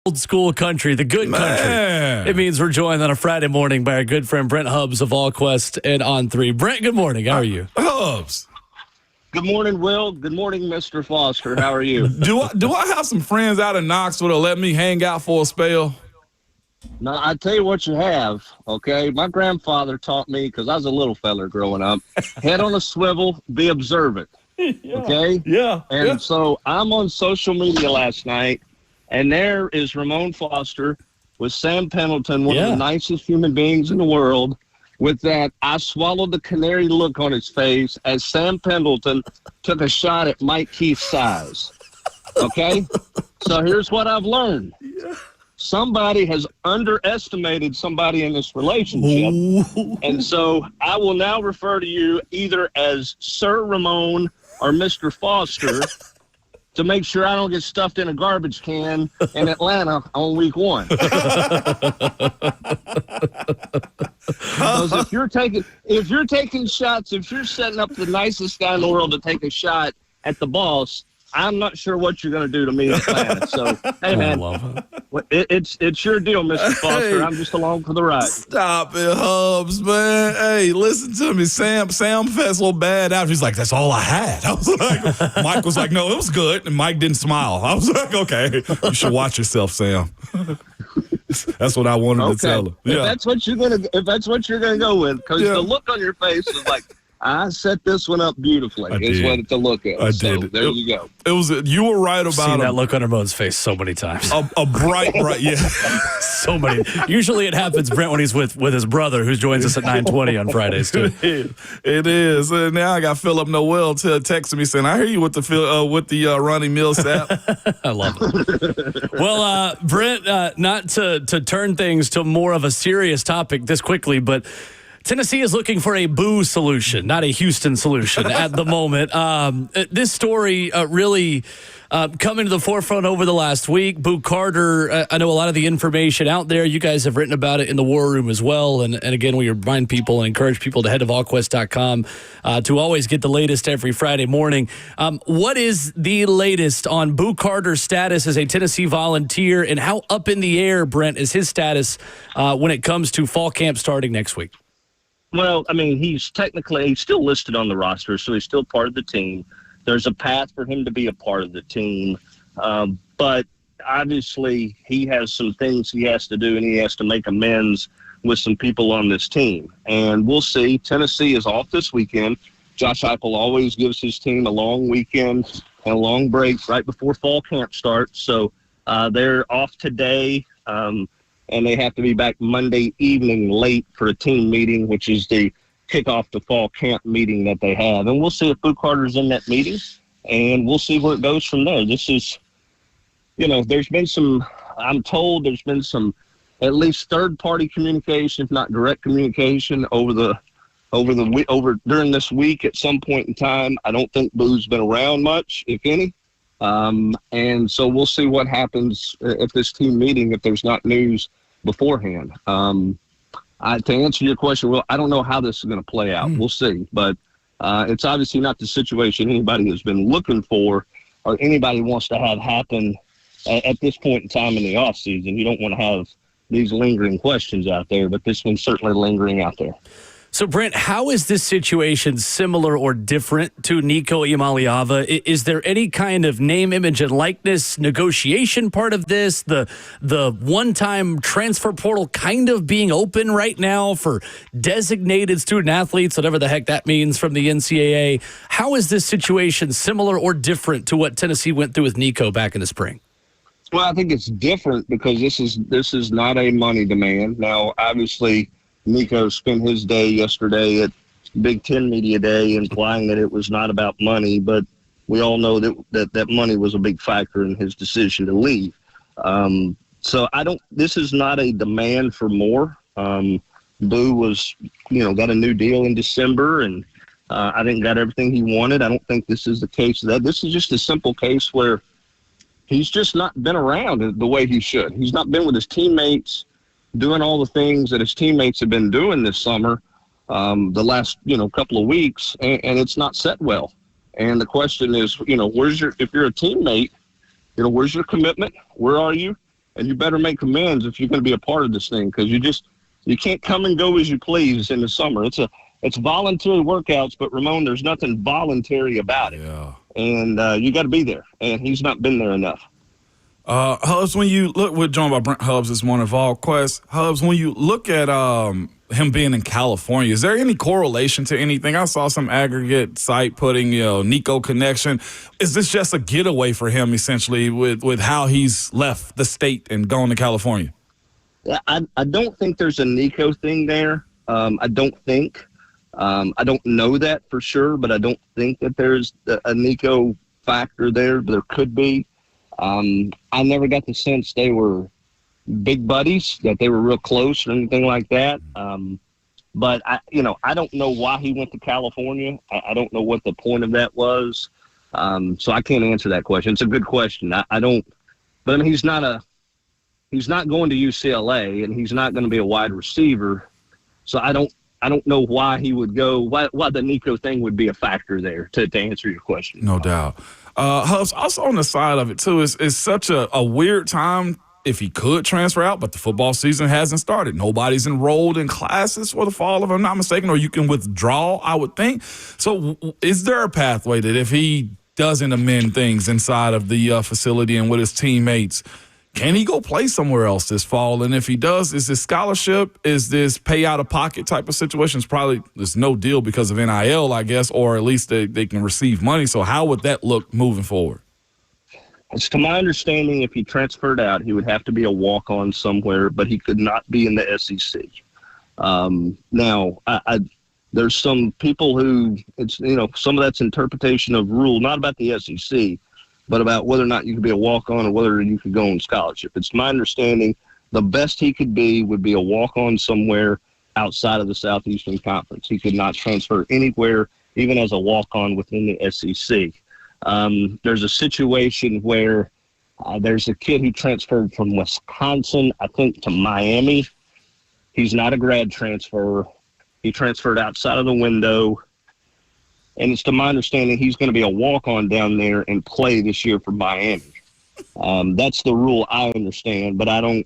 Old school country, the good country. It means we're joined on a Friday morning by our good friend Brent Hubbs of VolQuest's and On 3. Brent, good morning. How are you? Hubbs. Good morning, Will. Good morning, Mr. Foster. How are you? Do I have some friends out in Knoxville that let me hang out for a spell? No, I tell you what you have, okay? My grandfather taught me, because I was a little feller growing up, head on a swivel, be observant, okay? Yeah. And so I'm on social media last night, and there is Ramon Foster with Sam Pendleton, one of the nicest human beings in the world, with that I swallowed the canary look on his face as Sam Pendleton took a shot at Mike Keith's size. Okay? So here's what I've learned. Somebody has underestimated somebody in this relationship. And so I will now refer to you either as Sir Ramon or Mr. Foster to make sure I don't get stuffed in a garbage can in Atlanta on week 1. Because if you're taking shots, if you're setting up the nicest guy in the world to take a shot at the boss, I'm not sure what you're going to do to me in Atlanta. So, hey, man, it's your deal, Mr. Foster. Hey, I'm just along for the ride. Stop it, Hubbs, man. Hey, listen to me. Sam felt a little bad after. He's like, that's all I had. I was like, Mike was like, no, it was good. And Mike didn't smile. I was like, okay, you should watch yourself, Sam. That's what I wanted to tell him. Yeah. If that's what you're gonna go with, because the look on your face is like, I set this one up beautifully. It's what to look at. Did. There you go. It was. You were right about seen that look on Ramon's face so many times. A bright, yeah. So many. Usually it happens, Brent, when he's with his brother, who joins us at 9:20 on Fridays too. It is. And now I got Philip Noel texting me saying, "I hear you with the Ronnie Millsap." I love it. Well, Brent, not to turn things to more of a serious topic this quickly, but Tennessee is looking for a Boo solution, not a Houston solution at the moment. This story really coming to the forefront over the last week. Boo Carter, I know a lot of the information out there. You guys have written about it in the War Room as well. And again, we remind people and encourage people to head to VolQuest.com to always get the latest every Friday morning. What is the latest on Boo Carter's status as a Tennessee Volunteer, and how up in the air, Brent, is his status when it comes to fall camp starting next week? Well, I mean, he's still listed on the roster, so he's still part of the team. There's a path for him to be a part of the team. But obviously he has some things he has to do, and he has to make amends with some people on this team. And we'll see. Tennessee is off this weekend. Josh Heupel always gives his team a long weekend and a long break right before fall camp starts. So they're off today. And they have to be back Monday evening late for a team meeting, which is the kickoff to fall camp meeting that they have. And we'll see if Boo Carter's in that meeting, and we'll see where it goes from there. This is, there's been some at least third-party communication, if not direct communication, during this week at some point in time. I don't think Boo's been around much, if any. And so we'll see what happens at this team meeting if there's not news beforehand. To answer your question, well, I don't know how this is going to play out. We'll see. But it's obviously not the situation anybody has been looking for or anybody wants to have happen at this point in time in the offseason. You don't want to have these lingering questions out there, but this one's certainly lingering out there. So, Brent, how is this situation similar or different to Nico Iamaleava? Is there any kind of name, image, and likeness negotiation part of this? The one-time transfer portal kind of being open right now for designated student athletes, whatever the heck that means, from the NCAA. How is this situation similar or different to what Tennessee went through with Nico back in the spring? Well, I think it's different because this is not a money demand. Now, obviously, Nico spent his day yesterday at Big Ten Media Day implying that it was not about money, but we all know that money was a big factor in his decision to leave. So this is not a demand for more. Boo was, got a new deal in December, and I think got everything he wanted. I don't think this is the case of that. This is just a simple case where he's just not been around the way he should. He's not been with his teammates, doing all the things that his teammates have been doing this summer, the last, couple of weeks, and it's not set well. And the question is, if you're a teammate, where's your commitment? Where are you? and you better make amends if you're going to be a part of this thing, because you can't come and go as you please in the summer. It's voluntary workouts, but Ramon, there's nothing voluntary about it. Yeah. And you got to be there, and he's not been there enough. Hubs, when you look, we're joined by Brent Hubs this morning, VolQuest's. Hubs, when you look at him being in California, is there any correlation to anything? I saw some aggregate site putting, Nico connection. Is this just a getaway for him, essentially, with how he's left the state and gone to California? Yeah, I don't think there's a Nico thing there. I don't think. I don't know that for sure, but I don't think that there's a Nico factor there. There could be. I never got the sense they were big buddies, that they were real close or anything like that. But I don't know why he went to California. I don't know what the point of that was. So I can't answer that question. It's a good question. I don't, but I mean, he's not going to UCLA, and he's not going to be a wide receiver. So I don't know why he would go, why the Nico thing would be a factor there to answer your question. No doubt. Hubs, also on the side of it, too, it's such a weird time if he could transfer out, but the football season hasn't started. Nobody's enrolled in classes for the fall, if I'm not mistaken, or you can withdraw, I would think. So is there a pathway that if he doesn't amend things inside of the facility and with his teammates, can he go play somewhere else this fall? And if he does, is this scholarship, is this pay out of pocket type of situation? Probably there's no deal because of NIL, I guess, or at least they can receive money. So how would that look moving forward? It's to my understanding, if he transferred out, he would have to be a walk-on somewhere, but he could not be in the SEC. Now, there's some people who some of that's interpretation of rule, not about the SEC, but about whether or not you could be a walk-on or whether you could go on scholarship. It's my understanding the best he could be would be a walk-on somewhere outside of the Southeastern Conference. He could not transfer anywhere, even as a walk-on within the SEC. There's a situation where there's a kid who transferred from Wisconsin, I think, to Miami. He's not a grad transfer. He transferred outside of the window. And it's to my understanding he's going to be a walk-on down there and play this year for Miami. That's the rule I understand, but I don't,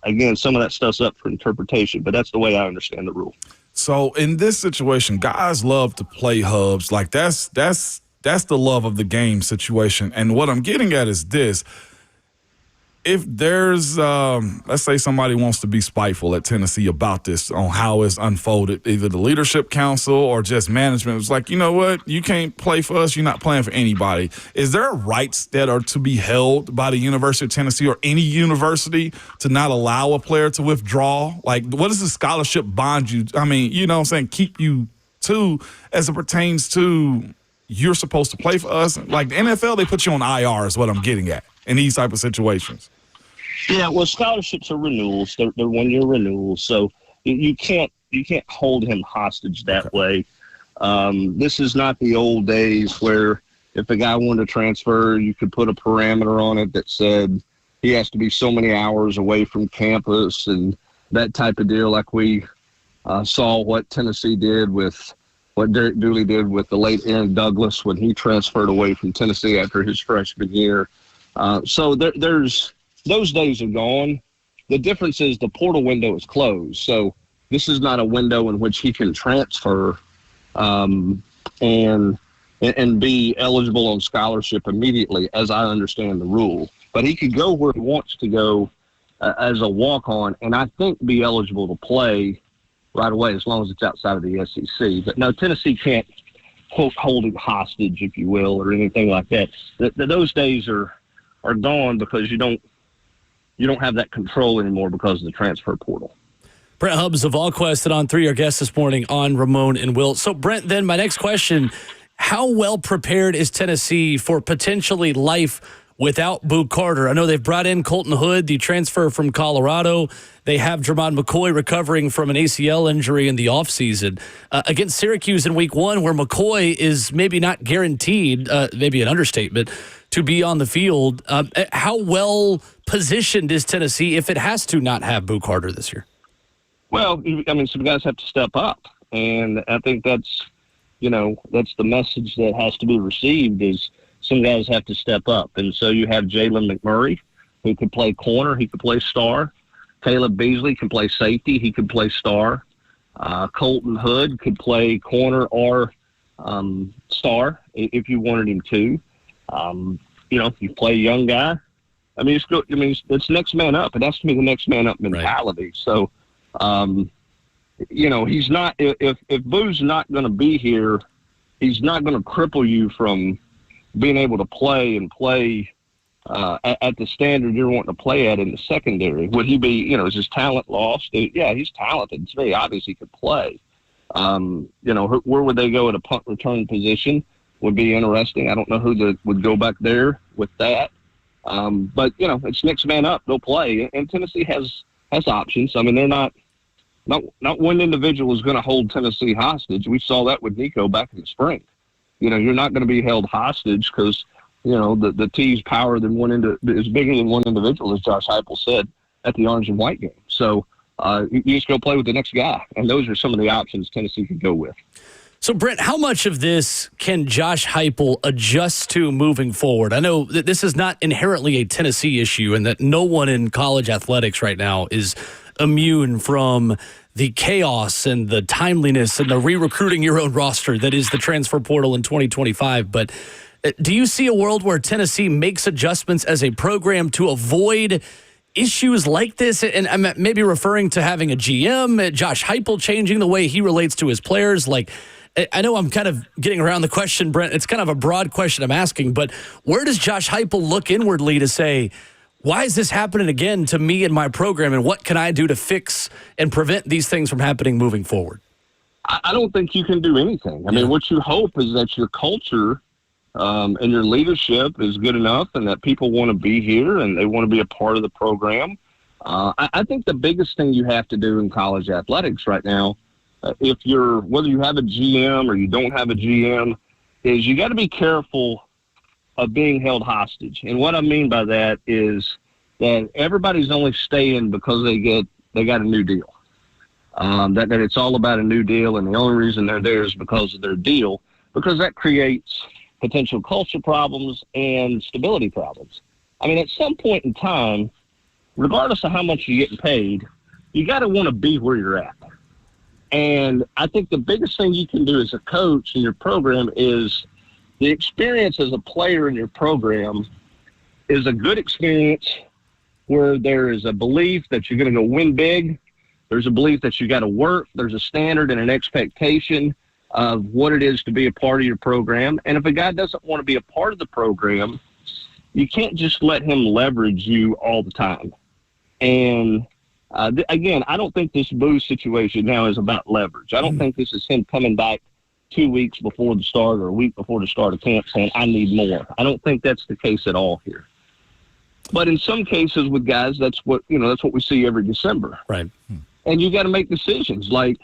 again, some of that stuff's up for interpretation, but that's the way I understand the rule. So in this situation, guys love to play Hubs. Like that's the love of the game situation. And what I'm getting at is this. If there's, let's say somebody wants to be spiteful at Tennessee about this on how it's unfolded, either the leadership council or just management was like, you know what, you can't play for us, you're not playing for anybody. Is there rights that are to be held by the University of Tennessee or any university to not allow a player to withdraw? Like, what does the scholarship bond you? I mean, you know what I'm saying, keep you to as it pertains to you're supposed to play for us? Like the NFL, they put you on IR is what I'm getting at in these type of situations. Yeah, well, scholarships are renewals. They're 1-year renewals, so you can't hold him hostage that way. This is not the old days where if a guy wanted to transfer, you could put a parameter on it that said he has to be so many hours away from campus and that type of deal, like we saw what Tennessee did with what Derek Dooley did with the late Aaron Douglas when he transferred away from Tennessee after his freshman year. So there's those days are gone. The difference is the portal window is closed. So this is not a window in which he can transfer and be eligible on scholarship immediately, as I understand the rule. But he could go where he wants to go as a walk-on, and I think be eligible to play right away as long as it's outside of the SEC. But no, Tennessee can't, quote, hold him hostage, if you will, or anything like that. Those days are gone because you don't have that control anymore because of the transfer portal. Brent Hubs of VolQuest and On3, our guest this morning on Ramon and Will. So, Brent, then my next question, how well prepared is Tennessee for potentially life without Boo Carter? I know they've brought in Colton Hood, the transfer from Colorado. They have Jermon McCoy recovering from an ACL injury in the offseason. Against Syracuse in week 1, where McCoy is maybe not guaranteed, maybe an understatement, to be on the field. How well positioned is Tennessee if it has to not have Boo Carter this year? Well, I mean, some guys have to step up, and I think that's the message that has to be received is some guys have to step up. And so you have Jalen McMurray, He could play corner. He could play star. Caleb Beasley can play safety. He could play star. Colton Hood could play corner or star if you wanted him to. You play a young guy. It's next man up. It has to be the next man up mentality. Right. So, he's not. If Boo's not going to be here, he's not going to cripple you from being able to play at the standard you're wanting to play at in the secondary. Would he be? Is his talent lost? Yeah, he's talented. It's very obvious he could play. Where would they go at a punt return position? Would be interesting. I don't know who would go back there with that. But it's next man up. They'll play, and Tennessee has options. They're not one individual is going to hold Tennessee hostage. We saw that with Nico back in the spring. You're not going to be held hostage because the T's power is bigger than one individual, as Josh Heupel said at the orange and white game. So you just go play with the next guy, and those are some of the options Tennessee could go with. So, Brent, how much of this can Josh Heupel adjust to moving forward? I know that this is not inherently a Tennessee issue and that no one in college athletics right now is immune from the chaos and the timeliness and the re-recruiting your own roster that is the transfer portal in 2025. But do you see a world where Tennessee makes adjustments as a program to avoid issues like this? And I'm maybe referring to having a GM, Josh Heupel changing the way he relates to his players. I know I'm kind of getting around the question, Brent. It's kind of a broad question I'm asking, but where does Josh Heupel look inwardly to say, why is this happening again to me and my program, and what can I do to fix and prevent these things from happening moving forward? I don't think you can do anything. What you hope is that your culture and your leadership is good enough and that people want to be here and they want to be a part of the program. I think the biggest thing you have to do in college athletics right now, whether you have a GM or you don't have a GM, is you got to be careful of being held hostage. And what I mean by that is that everybody's only staying because they got a new deal. That it's all about a new deal, and the only reason they're there is because of their deal, because that creates potential culture problems and stability problems. At some point in time, regardless of how much you're getting paid, you got to want to be where you're at. And I think the biggest thing you can do as a coach in your program is the experience as a player in your program is a good experience where there is a belief that you're going to go win big. There's a belief that you got to work. There's a standard and an expectation of what it is to be a part of your program. And if a guy doesn't want to be a part of the program, you can't just let him leverage you all the time. And again, I don't think this Boo situation now is about leverage. I don't think this is him coming back 2 weeks before the start or a week before the start of camp saying, I need more. I don't think that's the case at all here. But in some cases with guys, that's what we see every December. Right. And you got to make decisions like,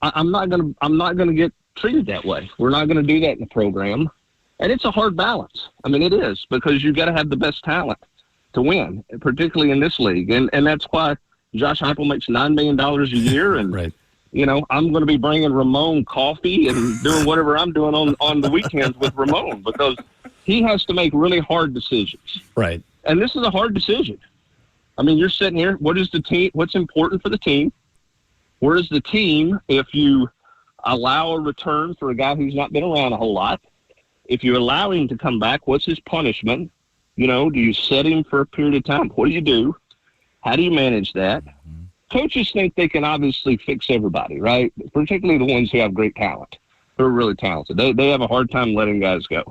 I'm not going to get treated that way. We're not going to do that in the program. And it's a hard balance. It is, because you got to have the best talent to win, particularly in this league. And that's why Josh Heupel makes $9 million a year. And, right. I'm going to be bringing Ramon coffee and doing whatever I'm doing on the weekends with Ramon, because he has to make really hard decisions. Right. And this is a hard decision. You're sitting here. What is the team? What's important for the team? Where is the team if you allow a return for a guy who's not been around a whole lot? If you allow him to come back, what's his punishment? Do you set him for a period of time? What do you do? How do you manage that? Coaches think they can obviously fix everybody, right? Particularly the ones who have great talent, who are really talented. They have a hard time letting guys go.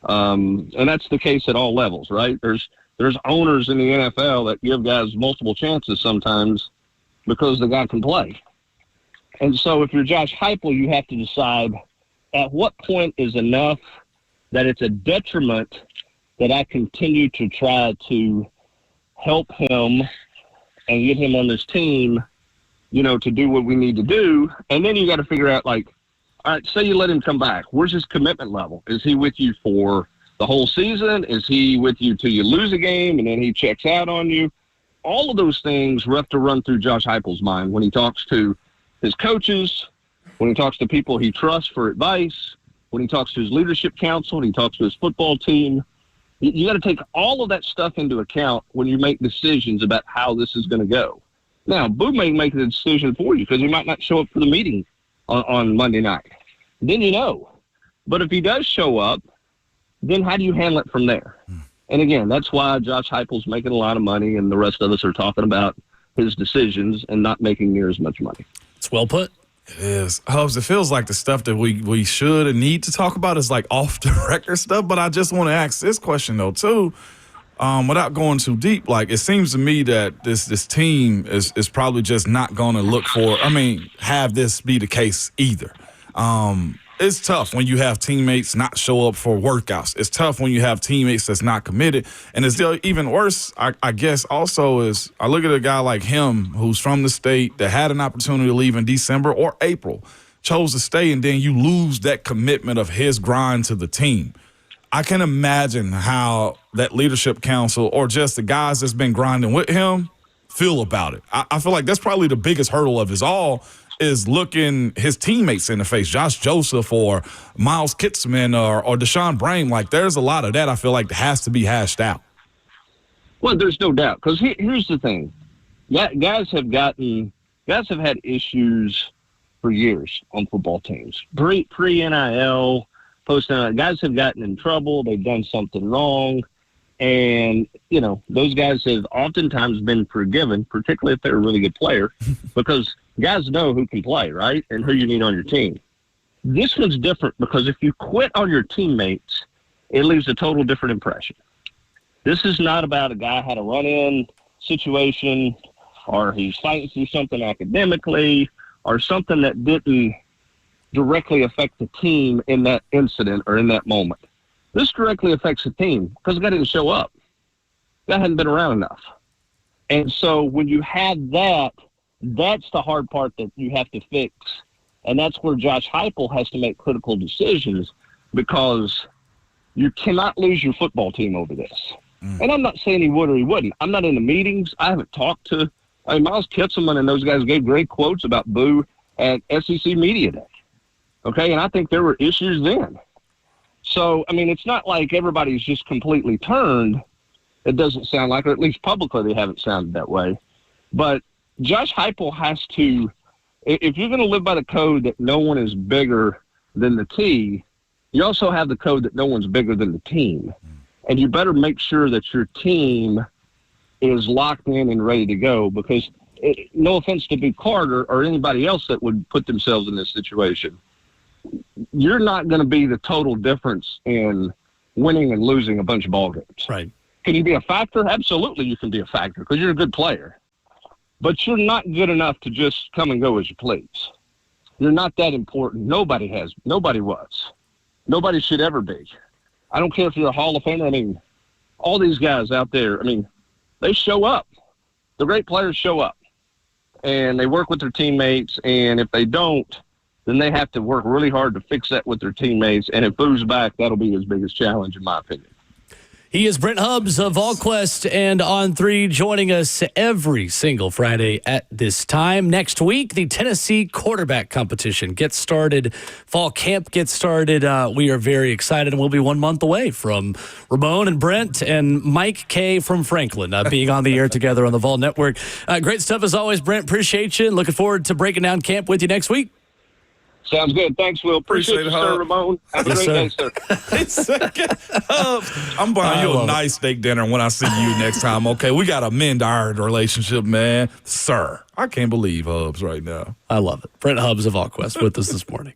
And that's the case at all levels, right? There's owners in the NFL that give guys multiple chances sometimes because the guy can play. And so if you're Josh Heupel, you have to decide at what point is enough that it's a detriment that I continue to try to help him and get him on this team, to do what we need to do. And then you got to figure out, all right, say you let him come back. Where's his commitment level? Is he with you for the whole season? Is he with you till you lose a game and then he checks out on you? All of those things have to run through Josh Heupel's mind when he talks to his coaches, when he talks to people he trusts for advice, when he talks to his leadership council, when he talks to his football team. You got to take all of that stuff into account when you make decisions about how this is going to go. Now, Boo may make the decision for you because he might not show up for the meeting on Monday night. Then you know. But if he does show up, then how do you handle it from there? And again, that's why Josh Heupel's making a lot of money and the rest of us are talking about his decisions and not making near as much money. It's well put. It is. Hubs, it feels like the stuff that we should and need to talk about is like off the record stuff, but I just want to ask this question though too, without going too deep. Like, it seems to me that this team is probably just not going to have this be the case either. It's tough when you have teammates not show up for workouts. It's tough when you have teammates that's not committed. And it's still even worse, I guess, also is I look at a guy like him who's from the state that had an opportunity to leave in December or April, chose to stay, and then you lose that commitment of his grind to the team. I can imagine how that leadership council or just the guys that's been grinding with him feel about it. I feel like that's probably the biggest hurdle of his all, is looking his teammates in the face, Josh Joseph or Miles Kitzman or Deshaun Brain. Like, there's a lot of that I feel like has to be hashed out. Well, there's no doubt. Because here's the thing. Guys have had issues for years on football teams. Pre-NIL, post-NIL, guys have gotten in trouble. They've done something wrong. And, those guys have oftentimes been forgiven, particularly if they're a really good player, because guys know who can play, right, and who you need on your team. This one's different because if you quit on your teammates, it leaves a total different impression. This is not about a guy had a run-in situation or he's fighting through something academically or something that didn't directly affect the team in that incident or in that moment. This directly affects the team because the guy didn't show up. The guy hadn't been around enough. And so when you have that, that's the hard part that you have to fix. And that's where Josh Heupel has to make critical decisions, because you cannot lose your football team over this. And I'm not saying he would or he wouldn't. I'm not in the meetings. I haven't talked to Miles Kitzelman, and those guys gave great quotes about Boo at SEC Media Day. Okay, and I think there were issues then. So, it's not like everybody's just completely turned. It doesn't sound like, or at least publicly they haven't sounded that way. But Josh Heupel has to, if you're going to live by the code that no one is bigger than the T, you also have the code that no one's bigger than the team. And you better make sure that your team is locked in and ready to go, because no offense to Boo Carter or anybody else that would put themselves in this situation, you're not going to be the total difference in winning and losing a bunch of ball games. Right. Can you be a factor? Absolutely you can be a factor because you're a good player. But you're not good enough to just come and go as you please. You're not that important. Nobody was. Nobody should ever be. I don't care if you're a Hall of Famer. All these guys out there, they show up. The great players show up. And they work with their teammates. And if they don't, then they have to work really hard to fix that with their teammates. And if Boo's back, that'll be his biggest challenge, in my opinion. He is Brent Hubbs of VolQuest and On3, joining us every single Friday at this time. Next week, the Tennessee quarterback competition gets started. Fall camp gets started. We are very excited, and we'll be 1 month away from Ramon and Brent and Mike K. from Franklin being on the air together on the Vol Network. Great stuff as always, Brent. Appreciate you. Looking forward to breaking down camp with you next week. Sounds good. Thanks, Will. Appreciate you, sir, Ramon. Have a great day, sir. I'm buying you a nice steak dinner when I see you next time, okay? We got to mend our relationship, man. Sir, I can't believe Hubs right now. I love it. Brent Hubbs of VolQuest with us this morning.